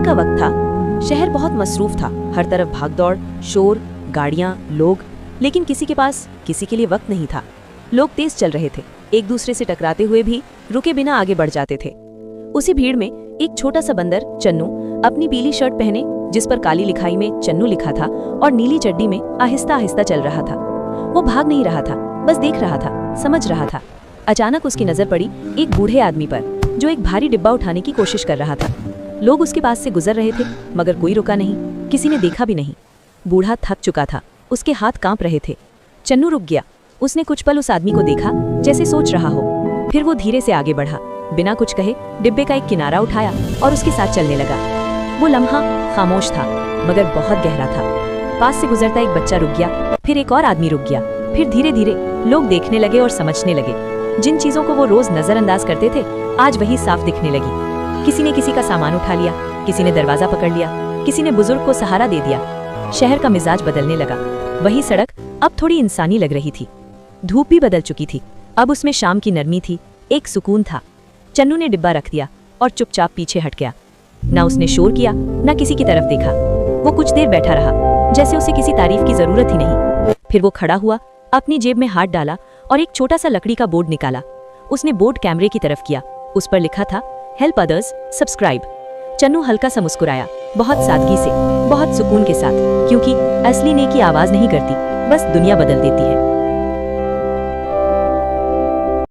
का वक्त था। शहर बहुत मसरूफ था, हर तरफ भागदौड़, शोर, गाड़ियां, लोग, लेकिन किसी के पास किसी के लिए वक्त नहीं था। लोग तेज चल रहे थे, एक दूसरे से टकराते हुए भी रुके बिना आगे बढ़ जाते थे। उसी भीड़ में एक छोटा सा बंदर चन्नू अपनी पीली शर्ट पहने, जिस पर काली लिखाई में चन्नू लिखा था, और नीली चड्डी में आहिस्ता आहिस्ता चल रहा था। वो भाग नहीं रहा था, बस देख रहा था, समझ रहा था। अचानक उसकी नजर पड़ी एक बूढ़े आदमी पर, जो एक भारी डिब्बा उठाने की कोशिश कर रहा था। लोग उसके पास से गुजर रहे थे, मगर कोई रुका नहीं, किसी ने देखा भी नहीं। बूढ़ा थक चुका था, उसके हाथ कांप रहे थे। चन्नू रुक गया। उसने कुछ पल उस आदमी को देखा, जैसे सोच रहा हो। फिर वो धीरे से आगे बढ़ा, बिना कुछ कहे डिब्बे का एक किनारा उठाया और उसके साथ चलने लगा। वो लम्हा खामोश था, मगर बहुत गहरा था। पास से गुजरता एक बच्चा रुक गया, फिर एक और आदमी रुक गया। फिर धीरे धीरे लोग देखने लगे और समझने लगे। जिन चीजों को वो रोज नजरअंदाज करते थे, आज वही साफ दिखने लगी। किसी ने किसी का सामान उठा लिया, किसी ने दरवाजा पकड़ लिया, किसी ने बुजुर्ग को सहारा दे दिया। शहर का मिजाज बदलने लगा। वही सड़क अब थोड़ी इंसानी लग रही थी। धूप भी बदल चुकी थी, अब उसमें शाम की नरमी थी, एक सुकून था। चन्नू ने डिब्बा रख दिया और चुपचाप पीछे हट गया। ना उसने शोर किया, ना किसी की तरफ देखा। वो कुछ देर बैठा रहा, जैसे उसे किसी तारीफ की जरूरत ही नहीं। फिर वो खड़ा हुआ, अपनी जेब में हाथ डाला और एक छोटा सा लकड़ी का बोर्ड निकाला। उसने बोर्ड कैमरे की तरफ किया। उस पर लिखा था, हेल्प अदर्स, सब्सक्राइब। चन्नू हल्का सा मुस्कुराया, बहुत सादगी से, बहुत सुकून के साथ, क्योंकि असली नेकी आवाज नहीं करती, बस दुनिया बदल देती है।